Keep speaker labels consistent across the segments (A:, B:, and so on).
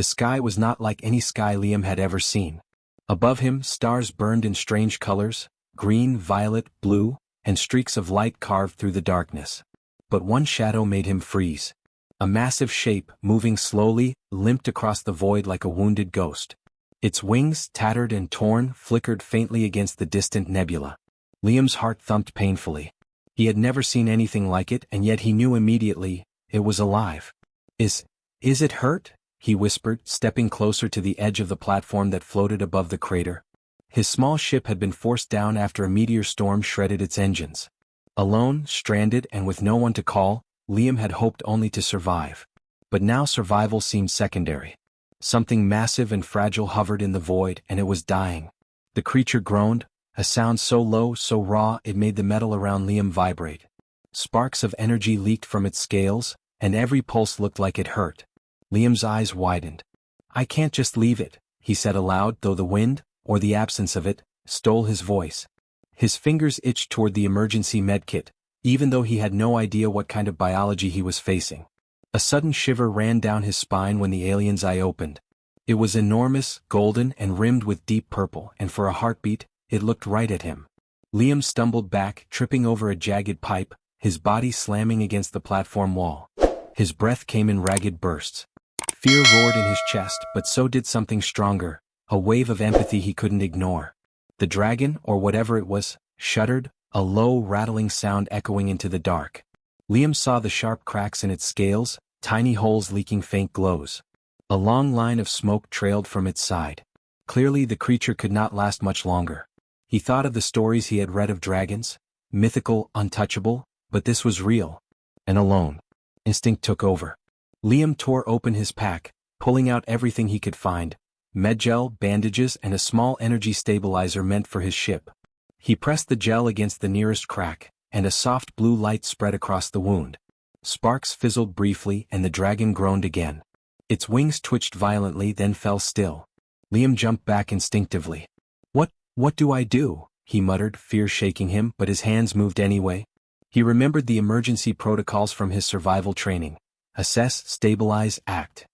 A: The sky was not like any sky Liam had ever seen. Above him, stars burned in strange colors, green, violet, blue, and streaks of light carved through the darkness. But one shadow made him freeze. A massive shape, moving slowly, limped across the void like a wounded ghost. Its wings, tattered and torn, flickered faintly against the distant nebula. Liam's heart thumped painfully. He had never seen anything like it, and yet he knew immediately, it was alive. Is it hurt?" he whispered, stepping closer to the edge of the platform that floated above the crater. His small ship had been forced down after a meteor storm shredded its engines. Alone, stranded, and with no one to call, Liam had hoped only to survive. But now survival seemed secondary. Something massive and fragile hovered in the void, and it was dying. The creature groaned, a sound so low, so raw, it made the metal around Liam vibrate. Sparks of energy leaked from its scales, and every pulse looked like it hurt. Liam's eyes widened. "I can't just leave it," he said aloud, though the wind, or the absence of it, stole his voice. His fingers itched toward the emergency medkit, even though he had no idea what kind of biology he was facing. A sudden shiver ran down his spine when the alien's eye opened. It was enormous, golden, and rimmed with deep purple, and for a heartbeat, it looked right at him. Liam stumbled back, tripping over a jagged pipe, his body slamming against the platform wall. His breath came in ragged bursts. Fear roared in his chest, but so did something stronger, a wave of empathy he couldn't ignore. The dragon, or whatever it was, shuddered, a low, rattling sound echoing into the dark. Liam saw the sharp cracks in its scales, tiny holes leaking faint glows. A long line of smoke trailed from its side. Clearly the creature could not last much longer. He thought of the stories he had read of dragons, mythical, untouchable, but this was real. And alone. Instinct took over. Liam tore open his pack, pulling out everything he could find: medgel, bandages, and a small energy stabilizer meant for his ship. He pressed the gel against the nearest crack, and a soft blue light spread across the wound. Sparks fizzled briefly, and the dragon groaned again. Its wings twitched violently, then fell still. Liam jumped back instinctively. What do I do?" he muttered, fear shaking him, but his hands moved anyway. He remembered the emergency protocols from his survival training. Assess, stabilize, act.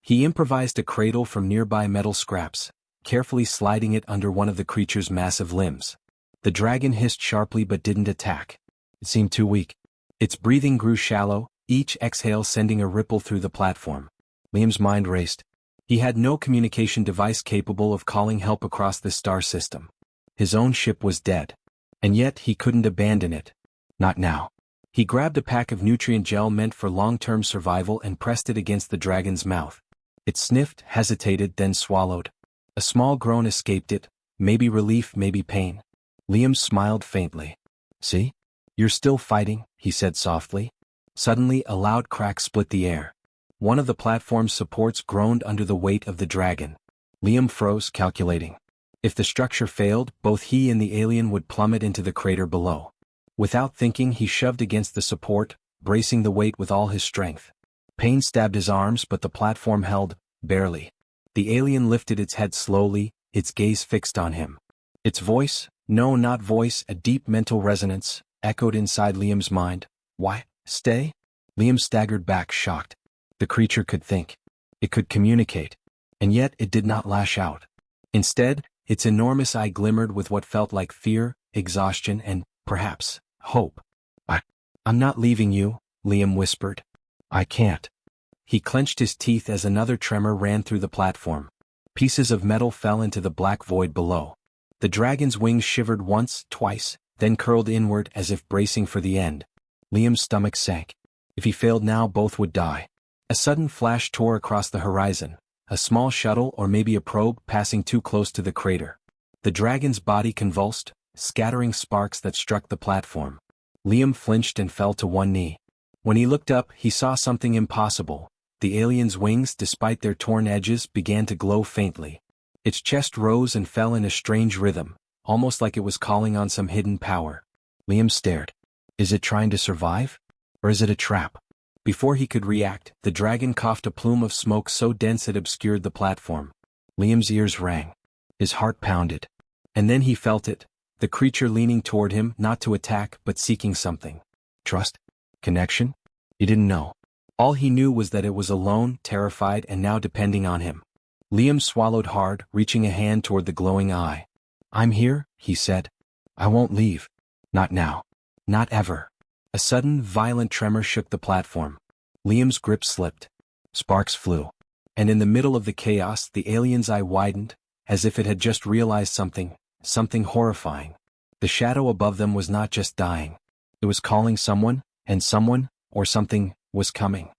A: He improvised a cradle from nearby metal scraps, carefully sliding it under one of the creature's massive limbs. The dragon hissed sharply but didn't attack. It seemed too weak. Its breathing grew shallow, each exhale sending a ripple through the platform. Liam's mind raced. He had no communication device capable of calling help across this star system. His own ship was dead. And yet he couldn't abandon it. Not now. He grabbed a pack of nutrient gel meant for long-term survival and pressed it against the dragon's mouth. It sniffed, hesitated, then swallowed. A small groan escaped it, maybe relief, maybe pain. Liam smiled faintly. "See? You're still fighting," he said softly. Suddenly a loud crack split the air. One of the platform's supports groaned under the weight of the dragon. Liam froze, calculating. If the structure failed, both he and the alien would plummet into the crater below. Without thinking, he shoved against the support, bracing the weight with all his strength. Pain stabbed his arms, but the platform held, barely. The alien lifted its head slowly, its gaze fixed on him. Its voice, no, not voice, a deep mental resonance, echoed inside Liam's mind. "Why, stay?" Liam staggered back, shocked. The creature could think. It could communicate. And yet it did not lash out. Instead, its enormous eye glimmered with what felt like fear, exhaustion, and, perhaps, hope. I'm not leaving you," Liam whispered. "I can't." He clenched his teeth as another tremor ran through the platform. Pieces of metal fell into the black void below. The dragon's wings shivered once, twice, then curled inward as if bracing for the end. Liam's stomach sank. If he failed now, both would die. A sudden flash tore across the horizon, a small shuttle or maybe a probe passing too close to the crater. The dragon's body convulsed, scattering sparks that struck the platform. Liam flinched and fell to one knee. When he looked up, he saw something impossible. The alien's wings, despite their torn edges, began to glow faintly. Its chest rose and fell in a strange rhythm, almost like it was calling on some hidden power. Liam stared. Is it trying to survive? Or is it a trap? Before he could react, the dragon coughed a plume of smoke so dense it obscured the platform. Liam's ears rang. His heart pounded. And then he felt it, the creature leaning toward him, not to attack but seeking something. Trust? Connection? He didn't know. All he knew was that it was alone, terrified, and now depending on him. Liam swallowed hard, reaching a hand toward the glowing eye. "I'm here," he said. "I won't leave. Not now. Not ever." A sudden, violent tremor shook the platform. Liam's grip slipped. Sparks flew. And in the middle of the chaos, the alien's eye widened, as if it had just realized something horrifying. The shadow above them was not just dying. It was calling someone, and someone, or something, was coming.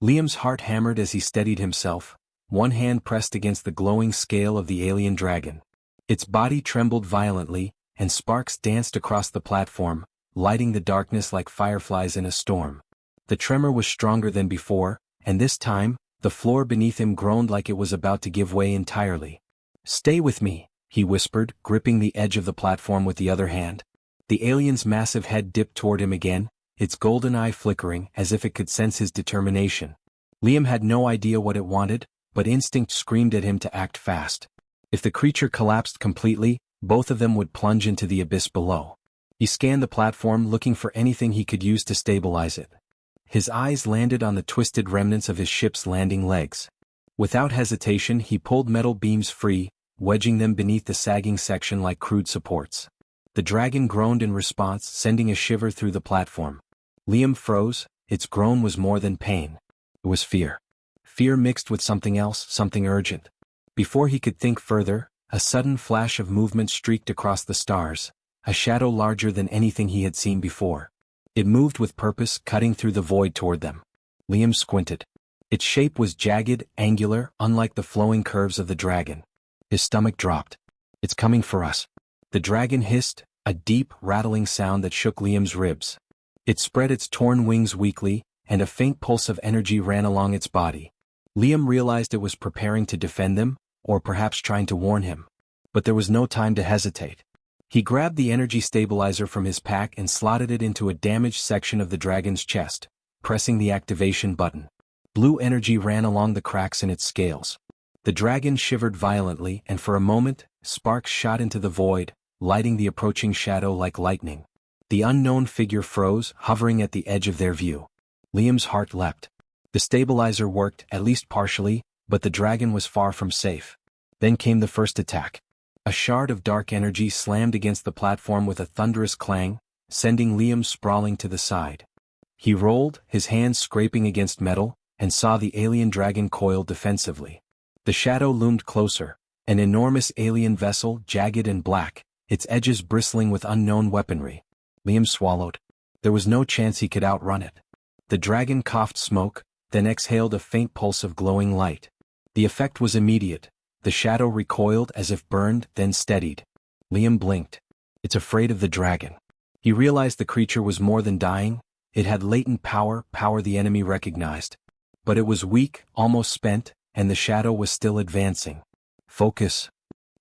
A: Liam's heart hammered as he steadied himself, one hand pressed against the glowing scale of the alien dragon. Its body trembled violently, and sparks danced across the platform, lighting the darkness like fireflies in a storm. The tremor was stronger than before, and this time, the floor beneath him groaned like it was about to give way entirely. "Stay with me," he whispered, gripping the edge of the platform with the other hand. The alien's massive head dipped toward him again, its golden eye flickering as if it could sense his determination. Liam had no idea what it wanted, but instinct screamed at him to act fast. If the creature collapsed completely, both of them would plunge into the abyss below. He scanned the platform looking for anything he could use to stabilize it. His eyes landed on the twisted remnants of his ship's landing legs. Without hesitation he pulled metal beams free, wedging them beneath the sagging section like crude supports. The dragon groaned in response, sending a shiver through the platform. Liam froze. Its groan was more than pain. It was fear. Fear mixed with something else, something urgent. Before he could think further, a sudden flash of movement streaked across the stars, a shadow larger than anything he had seen before. It moved with purpose, cutting through the void toward them. Liam squinted. Its shape was jagged, angular, unlike the flowing curves of the dragon. His stomach dropped. "It's coming for us." The dragon hissed, a deep, rattling sound that shook Liam's ribs. It spread its torn wings weakly, and a faint pulse of energy ran along its body. Liam realized it was preparing to defend them, or perhaps trying to warn him. But there was no time to hesitate. He grabbed the energy stabilizer from his pack and slotted it into a damaged section of the dragon's chest, pressing the activation button. Blue energy ran along the cracks in its scales. The dragon shivered violently, and for a moment, sparks shot into the void, lighting the approaching shadow like lightning. The unknown figure froze, hovering at the edge of their view. Liam's heart leapt. The stabilizer worked, at least partially, but the dragon was far from safe. Then came the first attack. A shard of dark energy slammed against the platform with a thunderous clang, sending Liam sprawling to the side. He rolled, his hands scraping against metal, and saw the alien dragon coiled defensively. The shadow loomed closer, an enormous alien vessel, jagged and black, its edges bristling with unknown weaponry. Liam swallowed. There was no chance he could outrun it. The dragon coughed smoke, then exhaled a faint pulse of glowing light. The effect was immediate. The shadow recoiled as if burned, then steadied. Liam blinked. "It's afraid of the dragon." He realized the creature was more than dying. It had latent power the enemy recognized. But it was weak, almost spent, and the shadow was still advancing. "Focus,"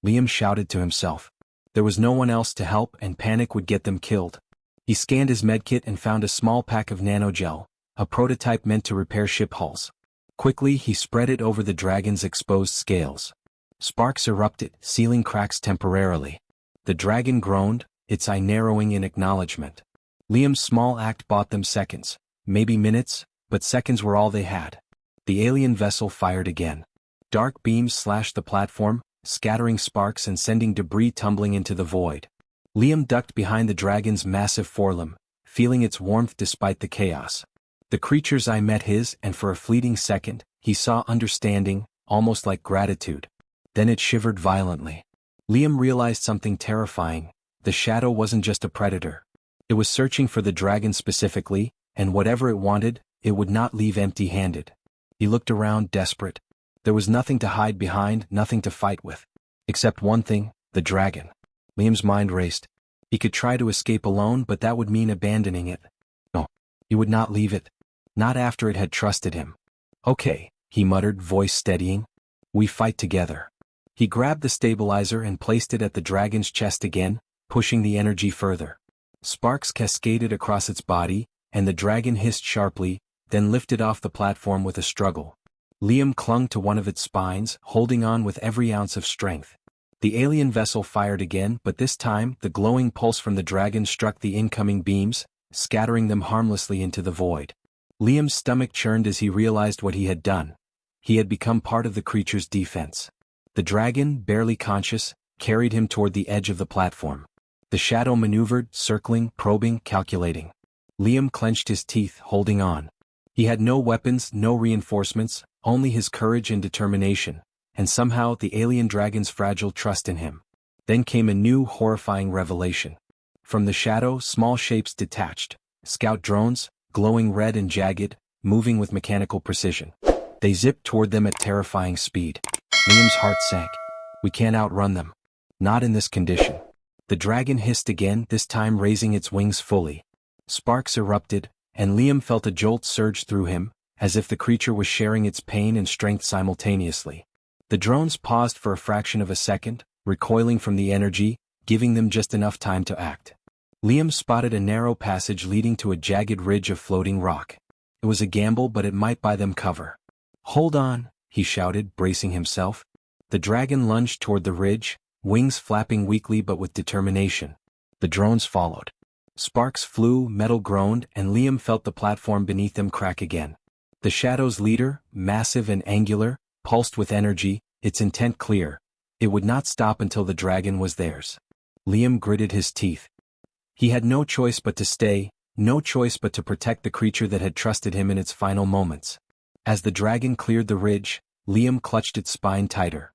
A: Liam shouted to himself. There was no one else to help, and panic would get them killed. He scanned his medkit and found a small pack of nanogel, a prototype meant to repair ship hulls. Quickly he spread it over the dragon's exposed scales. Sparks erupted, sealing cracks temporarily. The dragon groaned, its eye narrowing in acknowledgement. Liam's small act bought them seconds, maybe minutes, but seconds were all they had. The alien vessel fired again. Dark beams slashed the platform, scattering sparks and sending debris tumbling into the void. Liam ducked behind the dragon's massive forelimb, feeling its warmth despite the chaos. The creature's eye met his, and for a fleeting second, he saw understanding, almost like gratitude. Then it shivered violently. Liam realized something terrifying. The shadow wasn't just a predator. It was searching for the dragon specifically, and whatever it wanted, it would not leave empty-handed. He looked around, desperate. There was nothing to hide behind, nothing to fight with. Except one thing, the dragon. Liam's mind raced. He could try to escape alone, but that would mean abandoning it. No, he would not leave it. Not after it had trusted him. "Okay," he muttered, voice steadying. "We fight together." He grabbed the stabilizer and placed it at the dragon's chest again, pushing the energy further. Sparks cascaded across its body, and the dragon hissed sharply, then lifted off the platform with a struggle. Liam clung to one of its spines, holding on with every ounce of strength. The alien vessel fired again, but this time, the glowing pulse from the dragon struck the incoming beams, scattering them harmlessly into the void. Liam's stomach churned as he realized what he had done. He had become part of the creature's defense. The dragon, barely conscious, carried him toward the edge of the platform. The shadow maneuvered, circling, probing, calculating. Liam clenched his teeth, holding on. He had no weapons, no reinforcements, only his courage and determination, and somehow the alien dragon's fragile trust in him. Then came a new, horrifying revelation. From the shadow, small shapes detached. Scout drones, glowing red and jagged, moving with mechanical precision. They zipped toward them at terrifying speed. Liam's heart sank. We can't outrun them. Not in this condition. The dragon hissed again, this time raising its wings fully. Sparks erupted, and Liam felt a jolt surge through him, as if the creature was sharing its pain and strength simultaneously. The drones paused for a fraction of a second, recoiling from the energy, giving them just enough time to act. Liam spotted a narrow passage leading to a jagged ridge of floating rock. It was a gamble, but it might buy them cover. "Hold on," he shouted, bracing himself. The dragon lunged toward the ridge, wings flapping weakly but with determination. The drones followed. Sparks flew, metal groaned, and Liam felt the platform beneath them crack again. The shadow's leader, massive and angular, pulsed with energy, its intent clear. It would not stop until the dragon was theirs. Liam gritted his teeth. He had no choice but to stay, no choice but to protect the creature that had trusted him in its final moments. As the dragon cleared the ridge, Liam clutched its spine tighter.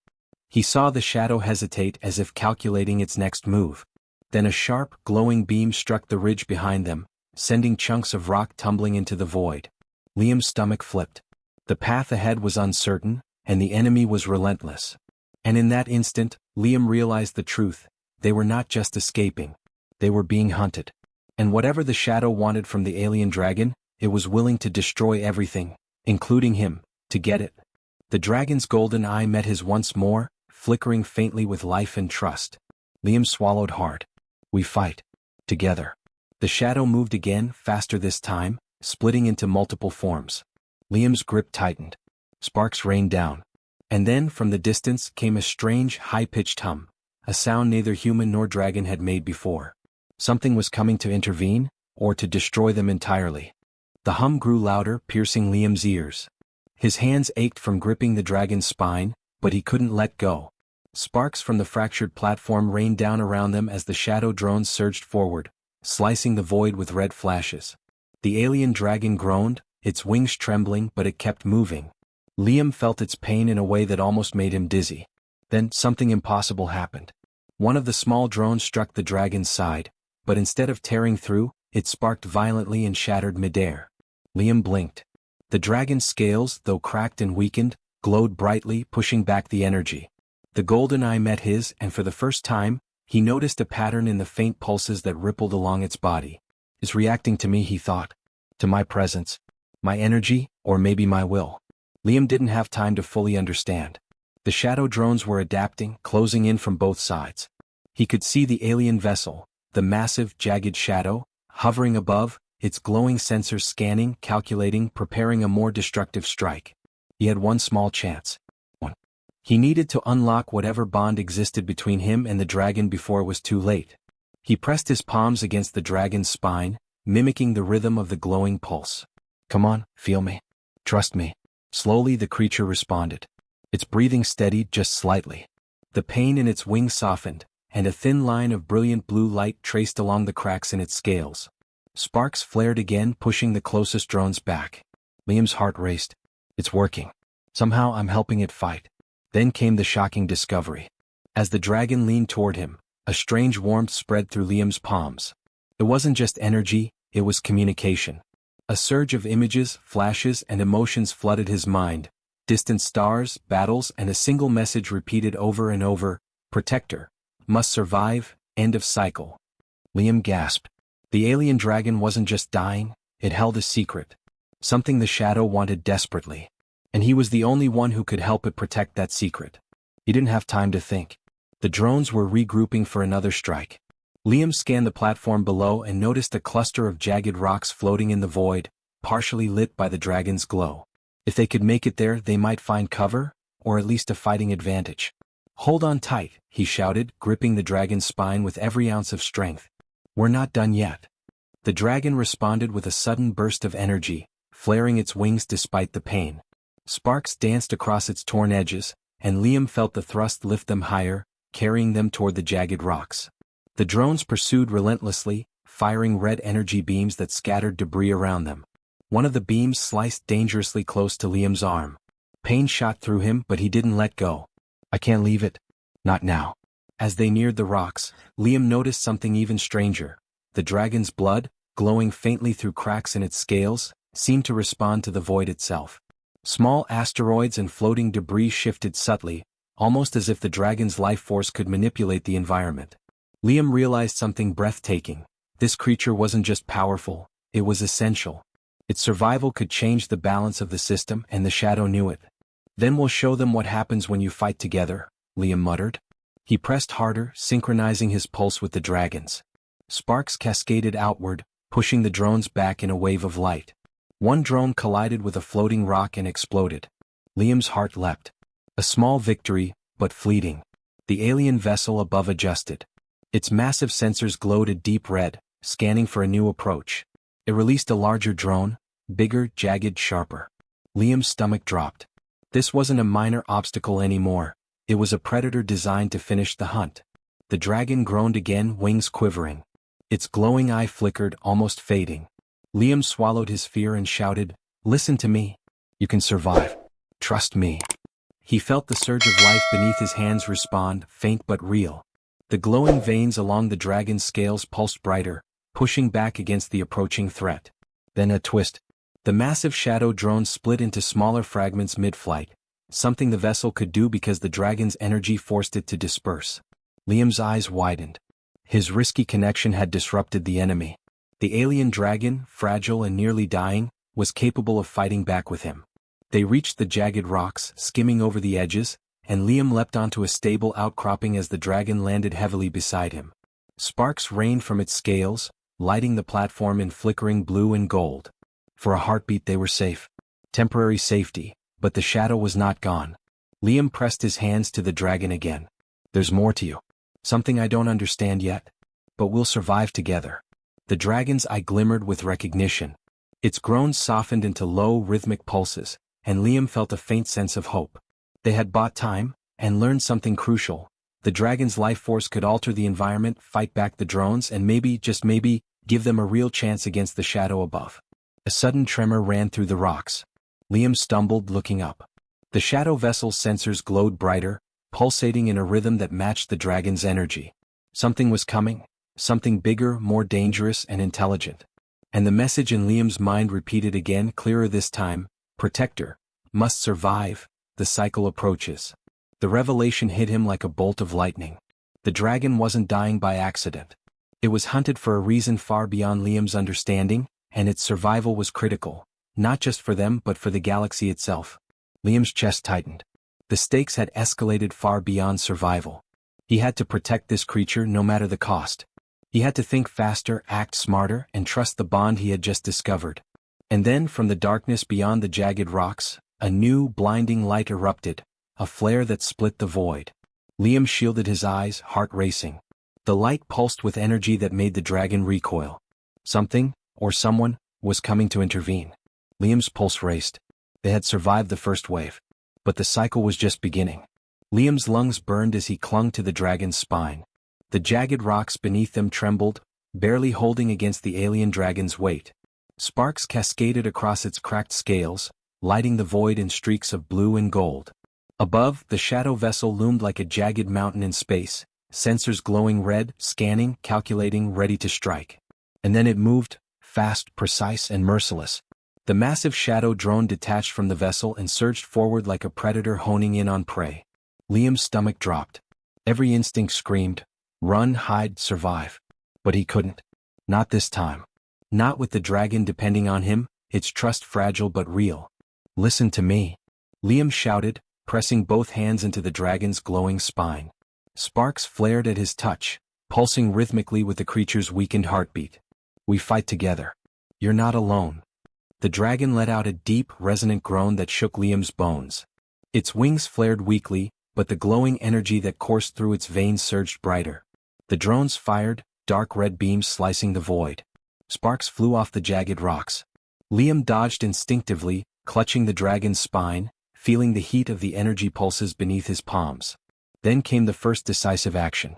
A: He saw the shadow hesitate as if calculating its next move. Then a sharp, glowing beam struck the ridge behind them, sending chunks of rock tumbling into the void. Liam's stomach flipped. The path ahead was uncertain, and the enemy was relentless. And in that instant, Liam realized the truth. They were not just escaping. They were being hunted. And whatever the shadow wanted from the alien dragon, it was willing to destroy everything, including him, to get it. The dragon's golden eye met his once more, flickering faintly with life and trust. Liam swallowed hard. "We fight. Together." The shadow moved again, faster this time, splitting into multiple forms. Liam's grip tightened. Sparks rained down. And then, from the distance, came a strange, high-pitched hum, a sound neither human nor dragon had made before. Something was coming to intervene, or to destroy them entirely. The hum grew louder, piercing Liam's ears. His hands ached from gripping the dragon's spine, but he couldn't let go. Sparks from the fractured platform rained down around them as the shadow drones surged forward, slicing the void with red flashes. The alien dragon groaned, its wings trembling, but it kept moving. Liam felt its pain in a way that almost made him dizzy. Then something impossible happened. One of the small drones struck the dragon's side, but instead of tearing through, it sparked violently and shattered midair. Liam blinked. The dragon's scales, though cracked and weakened, glowed brightly, pushing back the energy. The golden eye met his, and for the first time, he noticed a pattern in the faint pulses that rippled along its body. "It's reacting to me," he thought. "To my presence. My energy, or maybe my will." Liam didn't have time to fully understand. The shadow drones were adapting, closing in from both sides. He could see the alien vessel, the massive, jagged shadow, hovering above, its glowing sensors scanning, calculating, preparing a more destructive strike. He had one small chance. He needed to unlock whatever bond existed between him and the dragon before it was too late. He pressed his palms against the dragon's spine, mimicking the rhythm of the glowing pulse. "Come on, feel me. Trust me." Slowly the creature responded. Its breathing steadied just slightly. The pain in its wings softened, and a thin line of brilliant blue light traced along the cracks in its scales. Sparks flared again, pushing the closest drones back. Liam's heart raced. "It's working. Somehow I'm helping it fight." Then came the shocking discovery. As the dragon leaned toward him, a strange warmth spread through Liam's palms. It wasn't just energy, it was communication. A surge of images, flashes, and emotions flooded his mind. Distant stars, battles, and a single message repeated over and over: "Protector. Must survive. End of cycle." Liam gasped. The alien dragon wasn't just dying, it held a secret. Something the shadow wanted desperately. And he was the only one who could help it protect that secret. He didn't have time to think. The drones were regrouping for another strike. Liam scanned the platform below and noticed a cluster of jagged rocks floating in the void, partially lit by the dragon's glow. If they could make it there, they might find cover, or at least a fighting advantage. "Hold on tight," he shouted, gripping the dragon's spine with every ounce of strength. "We're not done yet." The dragon responded with a sudden burst of energy, flaring its wings despite the pain. Sparks danced across its torn edges, and Liam felt the thrust lift them higher, carrying them toward the jagged rocks. The drones pursued relentlessly, firing red energy beams that scattered debris around them. One of the beams sliced dangerously close to Liam's arm. Pain shot through him, but he didn't let go. "I can't leave it. Not now." As they neared the rocks, Liam noticed something even stranger. The dragon's blood, glowing faintly through cracks in its scales, seemed to respond to the void itself. Small asteroids and floating debris shifted subtly, almost as if the dragon's life force could manipulate the environment. Liam realized something breathtaking. This creature wasn't just powerful, it was essential. Its survival could change the balance of the system, and the shadow knew it. "Then we'll show them what happens when you fight together," Liam muttered. He pressed harder, synchronizing his pulse with the dragon's. Sparks cascaded outward, pushing the drones back in a wave of light. One drone collided with a floating rock and exploded. Liam's heart leapt. A small victory, but fleeting. The alien vessel above adjusted. Its massive sensors glowed a deep red, scanning for a new approach. It released a larger drone, bigger, jagged, sharper. Liam's stomach dropped. This wasn't a minor obstacle anymore. It was a predator designed to finish the hunt. The dragon groaned again, wings quivering. Its glowing eye flickered, almost fading. Liam swallowed his fear and shouted, "Listen to me. You can survive. Trust me." He felt the surge of life beneath his hands respond, faint but real. The glowing veins along the dragon's scales pulsed brighter, pushing back against the approaching threat. Then a twist. The massive shadow drone split into smaller fragments mid-flight, something the vessel could do because the dragon's energy forced it to disperse. Liam's eyes widened. His risky connection had disrupted the enemy. The alien dragon, fragile and nearly dying, was capable of fighting back with him. They reached the jagged rocks, skimming over the edges, and Liam leapt onto a stable outcropping as the dragon landed heavily beside him. Sparks rained from its scales, lighting the platform in flickering blue and gold. For a heartbeat they were safe. Temporary safety, but the shadow was not gone. Liam pressed his hands to the dragon again. "There's more to you. Something I don't understand yet. But we'll survive together." The dragon's eye glimmered with recognition. Its groans softened into low, rhythmic pulses, and Liam felt a faint sense of hope. They had bought time, and learned something crucial. The dragon's life force could alter the environment, fight back the drones, and maybe, just maybe, give them a real chance against the shadow above. A sudden tremor ran through the rocks. Liam stumbled, looking up. The shadow vessel's sensors glowed brighter, pulsating in a rhythm that matched the dragon's energy. Something was coming, something bigger, more dangerous, and intelligent. And the message in Liam's mind repeated again, clearer this time: "Protector. Must survive. The cycle approaches." The revelation hit him like a bolt of lightning. The dragon wasn't dying by accident. It was hunted for a reason far beyond Liam's understanding, and its survival was critical, not just for them but for the galaxy itself. Liam's chest tightened. The stakes had escalated far beyond survival. He had to protect this creature no matter the cost. He had to think faster, act smarter, and trust the bond he had just discovered. And then, from the darkness beyond the jagged rocks, a new, blinding light erupted, a flare that split the void. Liam shielded his eyes, heart racing. The light pulsed with energy that made the dragon recoil. Something, or someone, was coming to intervene. Liam's pulse raced. They had survived the first wave. But the cycle was just beginning. Liam's lungs burned as he clung to the dragon's spine. The jagged rocks beneath them trembled, barely holding against the alien dragon's weight. Sparks cascaded across its cracked scales, lighting the void in streaks of blue and gold. Above, the shadow vessel loomed like a jagged mountain in space, sensors glowing red, scanning, calculating, ready to strike. And then it moved, fast, precise, and merciless. The massive shadow drone detached from the vessel and surged forward like a predator honing in on prey. Liam's stomach dropped. Every instinct screamed, "Run, hide, survive." But he couldn't. Not this time. Not with the dragon depending on him, its trust fragile but real. "Listen to me," Liam shouted, pressing both hands into the dragon's glowing spine. Sparks flared at his touch, pulsing rhythmically with the creature's weakened heartbeat. "We fight together. You're not alone." The dragon let out a deep, resonant groan that shook Liam's bones. Its wings flared weakly, but the glowing energy that coursed through its veins surged brighter. The drones fired, dark red beams slicing the void. Sparks flew off the jagged rocks. Liam dodged instinctively, clutching the dragon's spine, feeling the heat of the energy pulses beneath his palms. Then came the first decisive action.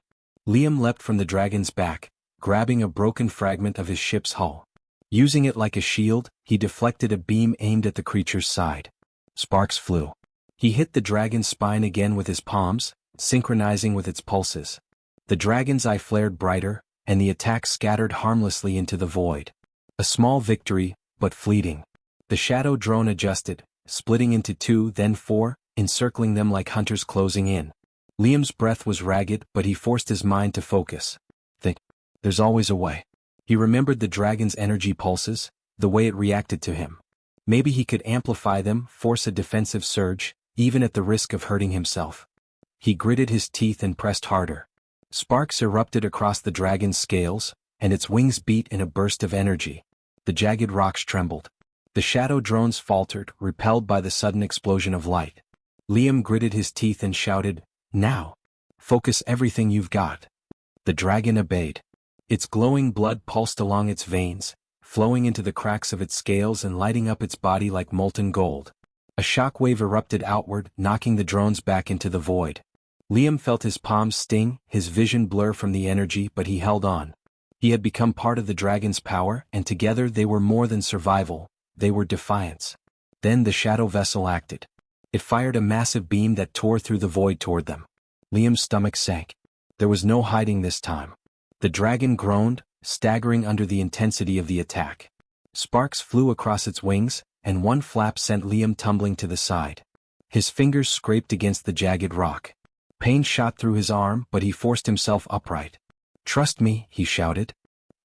A: Liam leapt from the dragon's back, grabbing a broken fragment of his ship's hull. Using it like a shield, he deflected a beam aimed at the creature's side. Sparks flew. He hit the dragon's spine again with his palms, synchronizing with its pulses. The dragon's eye flared brighter, and the attack scattered harmlessly into the void. A small victory, but fleeting. The shadow drone adjusted, splitting into 2, then 4, encircling them like hunters closing in. Liam's breath was ragged, but he forced his mind to focus. Think. There's always a way. He remembered the dragon's energy pulses, the way it reacted to him. Maybe he could amplify them, force a defensive surge, even at the risk of hurting himself. He gritted his teeth and pressed harder. Sparks erupted across the dragon's scales, and its wings beat in a burst of energy. The jagged rocks trembled. The shadow drones faltered, repelled by the sudden explosion of light. Liam gritted his teeth and shouted, "Now! Focus everything you've got." The dragon obeyed. Its glowing blood pulsed along its veins, flowing into the cracks of its scales and lighting up its body like molten gold. A shockwave erupted outward, knocking the drones back into the void. Liam felt his palms sting, his vision blur from the energy, but he held on. He had become part of the dragon's power, and together they were more than survival, they were defiance. Then the shadow vessel acted. It fired a massive beam that tore through the void toward them. Liam's stomach sank. There was no hiding this time. The dragon groaned, staggering under the intensity of the attack. Sparks flew across its wings, and one flap sent Liam tumbling to the side. His fingers scraped against the jagged rock. Pain shot through his arm, but he forced himself upright. "Trust me," he shouted.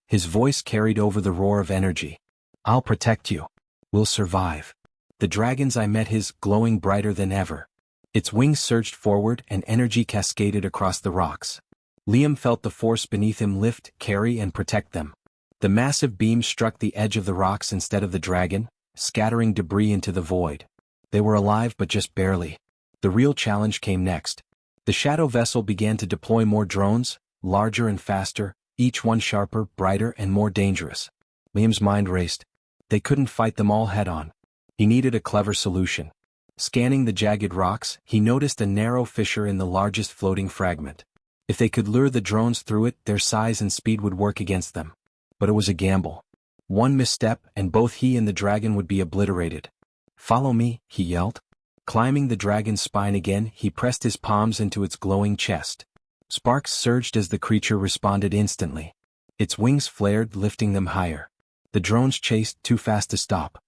A: His voice carried over the roar of energy. "I'll protect you. We'll survive." The dragon's eye met his, glowing brighter than ever. Its wings surged forward and energy cascaded across the rocks. Liam felt the force beneath him lift, carry, and protect them. The massive beam struck the edge of the rocks instead of the dragon, scattering debris into the void. They were alive but just barely. The real challenge came next. The shadow vessel began to deploy more drones, larger and faster, each one sharper, brighter, and more dangerous. Liam's mind raced. They couldn't fight them all head-on. He needed a clever solution. Scanning the jagged rocks, he noticed a narrow fissure in the largest floating fragment. If they could lure the drones through it, their size and speed would work against them. But it was a gamble. One misstep, and both he and the dragon would be obliterated. "Follow me," he yelled. Climbing the dragon's spine again, he pressed his palms into its glowing chest. Sparks surged as the creature responded instantly. Its wings flared, lifting them higher. The drones chased, too fast to stop.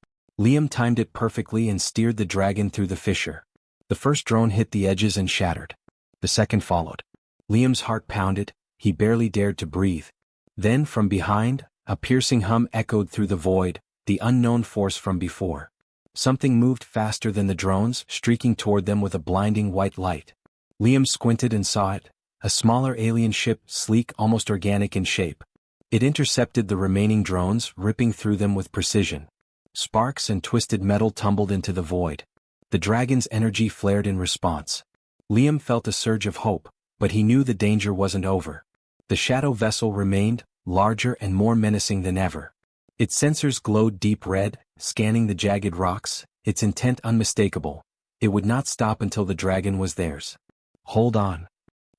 A: Liam timed it perfectly and steered the dragon through the fissure. The first drone hit the edges and shattered. The second followed. Liam's heart pounded, he barely dared to breathe. Then, from behind, a piercing hum echoed through the void, the unknown force from before. Something moved faster than the drones, streaking toward them with a blinding white light. Liam squinted and saw it, a smaller alien ship, sleek, almost organic in shape. It intercepted the remaining drones, ripping through them with precision. Sparks and twisted metal tumbled into the void. The dragon's energy flared in response. Liam felt a surge of hope, but he knew the danger wasn't over. The shadow vessel remained, larger and more menacing than ever. Its sensors glowed deep red, scanning the jagged rocks, its intent unmistakable. It would not stop until the dragon was theirs. "Hold on,"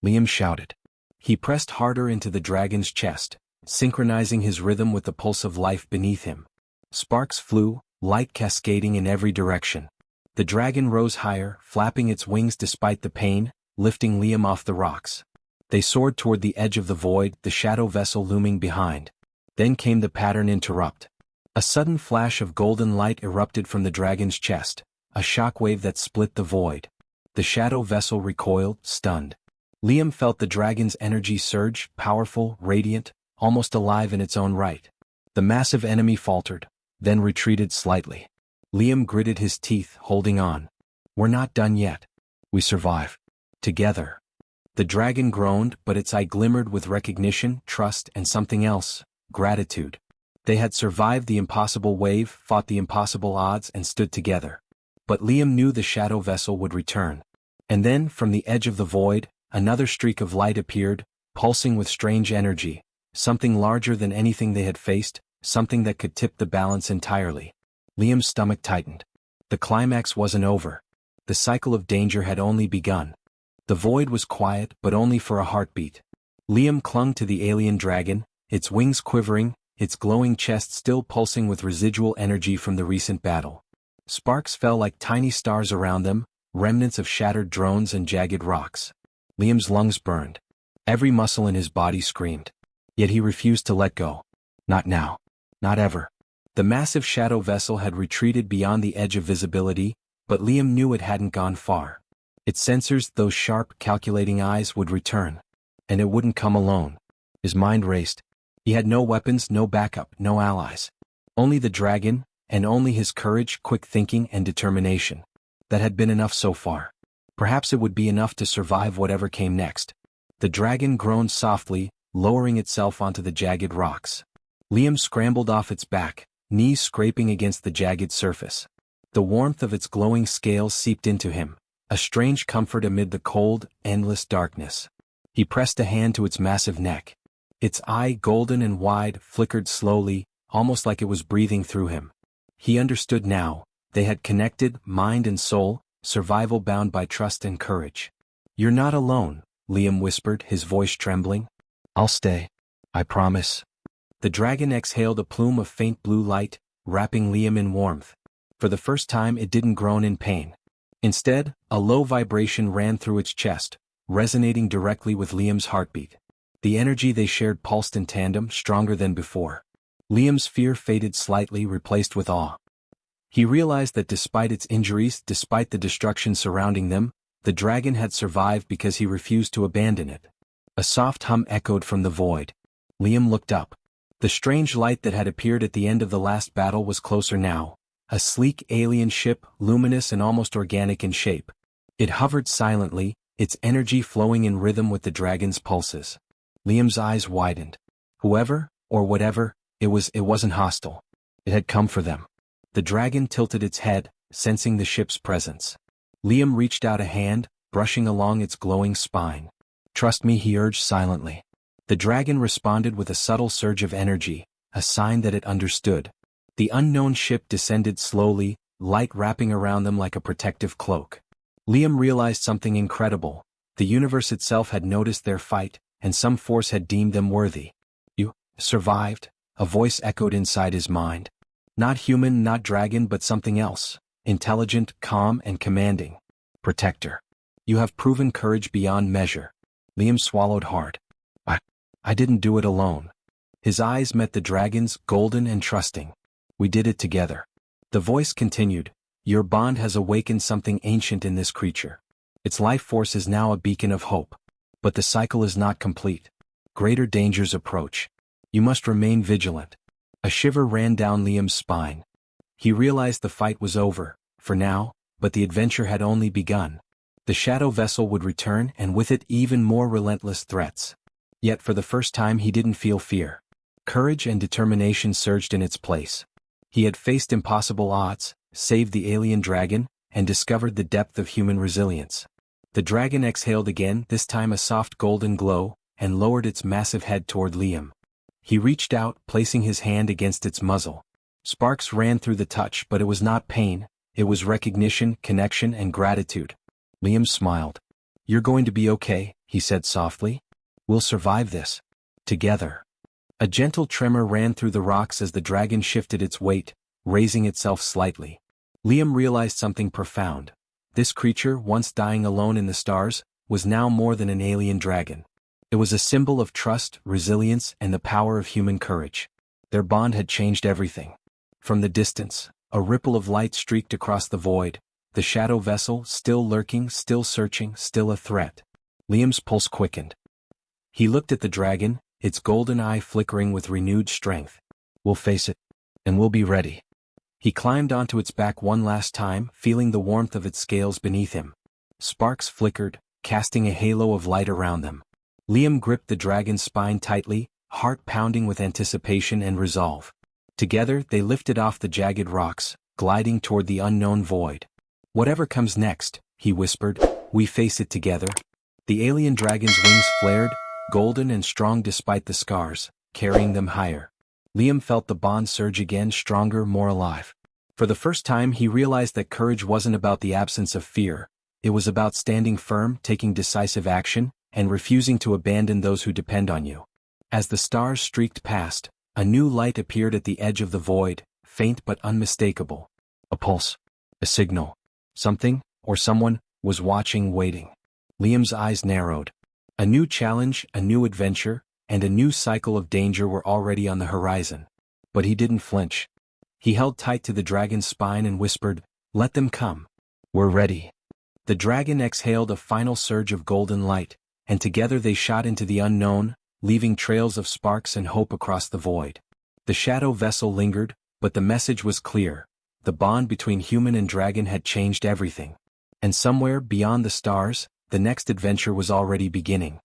A: Liam shouted. He pressed harder into the dragon's chest, synchronizing his rhythm with the pulse of life beneath him. Sparks flew, light cascading in every direction. The dragon rose higher, flapping its wings despite the pain, lifting Liam off the rocks. They soared toward the edge of the void, the shadow vessel looming behind. Then came the pattern interrupt. A sudden flash of golden light erupted from the dragon's chest, a shockwave that split the void. The shadow vessel recoiled, stunned. Liam felt the dragon's energy surge, powerful, radiant, almost alive in its own right. The massive enemy faltered, then retreated slightly. Liam gritted his teeth, holding on. "We're not done yet. We survive. Together." The dragon groaned, but its eye glimmered with recognition, trust, and something else, gratitude. They had survived the impossible wave, fought the impossible odds, and stood together. But Liam knew the shadow vessel would return. And then, from the edge of the void, another streak of light appeared, pulsing with strange energy, something larger than anything they had faced, something that could tip the balance entirely. Liam's stomach tightened. The climax wasn't over. The cycle of danger had only begun. The void was quiet, but only for a heartbeat. Liam clung to the alien dragon, its wings quivering, its glowing chest still pulsing with residual energy from the recent battle. Sparks fell like tiny stars around them, remnants of shattered drones and jagged rocks. Liam's lungs burned. Every muscle in his body screamed. Yet he refused to let go. Not now. Not ever. The massive shadow vessel had retreated beyond the edge of visibility, but Liam knew it hadn't gone far. Its sensors, those sharp, calculating eyes, would return. And it wouldn't come alone. His mind raced. He had no weapons, no backup, no allies. Only the dragon, and only his courage, quick thinking, and determination. That had been enough so far. Perhaps it would be enough to survive whatever came next. The dragon groaned softly, lowering itself onto the jagged rocks. Liam scrambled off its back, knees scraping against the jagged surface. The warmth of its glowing scales seeped into him, a strange comfort amid the cold, endless darkness. He pressed a hand to its massive neck. Its eye, golden and wide, flickered slowly, almost like it was breathing through him. He understood now. They had connected, mind and soul, survival bound by trust and courage. "You're not alone," Liam whispered, his voice trembling. "I'll stay. I promise." The dragon exhaled a plume of faint blue light, wrapping Liam in warmth. For the first time it didn't groan in pain. Instead, a low vibration ran through its chest, resonating directly with Liam's heartbeat. The energy they shared pulsed in tandem, stronger than before. Liam's fear faded slightly, replaced with awe. He realized that despite its injuries, despite the destruction surrounding them, the dragon had survived because he refused to abandon it. A soft hum echoed from the void. Liam looked up. The strange light that had appeared at the end of the last battle was closer now. A sleek alien ship, luminous and almost organic in shape. It hovered silently, its energy flowing in rhythm with the dragon's pulses. Liam's eyes widened. Whoever, or whatever, it wasn't hostile. It had come for them. The dragon tilted its head, sensing the ship's presence. Liam reached out a hand, brushing along its glowing spine. "Trust me," he urged silently. The dragon responded with a subtle surge of energy, a sign that it understood. The unknown ship descended slowly, light wrapping around them like a protective cloak. Liam realized something incredible. The universe itself had noticed their fight, and some force had deemed them worthy. "You survived," a voice echoed inside his mind. Not human, not dragon, but something else. Intelligent, calm, and commanding. Protector. "You have proven courage beyond measure." Liam swallowed hard. I didn't do it alone." His eyes met the dragon's, golden and trusting. "We did it together." The voice continued. "Your bond has awakened something ancient in this creature. Its life force is now a beacon of hope. But the cycle is not complete. Greater dangers approach. You must remain vigilant." A shiver ran down Liam's spine. He realized the fight was over, for now, but the adventure had only begun. The shadow vessel would return, and with it even more relentless threats. Yet for the first time he didn't feel fear. Courage and determination surged in its place. He had faced impossible odds, saved the alien dragon, and discovered the depth of human resilience. The dragon exhaled again, this time a soft golden glow, and lowered its massive head toward Liam. He reached out, placing his hand against its muzzle. Sparks ran through the touch, but it was not pain, it was recognition, connection, and gratitude. Liam smiled. "You're going to be okay," he said softly. "We'll survive this. Together." A gentle tremor ran through the rocks as the dragon shifted its weight, raising itself slightly. Liam realized something profound. This creature, once dying alone in the stars, was now more than an alien dragon. It was a symbol of trust, resilience, and the power of human courage. Their bond had changed everything. From the distance, a ripple of light streaked across the void, the shadow vessel, still lurking, still searching, still a threat. Liam's pulse quickened. He looked at the dragon, its golden eye flickering with renewed strength. "We'll face it. And we'll be ready." He climbed onto its back one last time, feeling the warmth of its scales beneath him. Sparks flickered, casting a halo of light around them. Liam gripped the dragon's spine tightly, heart pounding with anticipation and resolve. Together they lifted off the jagged rocks, gliding toward the unknown void. "Whatever comes next," he whispered, "we face it together." The alien dragon's wings flared, golden and strong despite the scars, carrying them higher. Liam felt the bond surge again, stronger, more alive. For the first time he realized that courage wasn't about the absence of fear, it was about standing firm, taking decisive action, and refusing to abandon those who depend on you. As the stars streaked past, a new light appeared at the edge of the void, faint but unmistakable. A pulse. A signal. Something, or someone, was watching, waiting. Liam's eyes narrowed. A new challenge, a new adventure, and a new cycle of danger were already on the horizon. But he didn't flinch. He held tight to the dragon's spine and whispered, "Let them come. We're ready." The dragon exhaled a final surge of golden light, and together they shot into the unknown, leaving trails of sparks and hope across the void. The shadow vessel lingered, but the message was clear. The bond between human and dragon had changed everything. And somewhere beyond the stars, the next adventure was already beginning.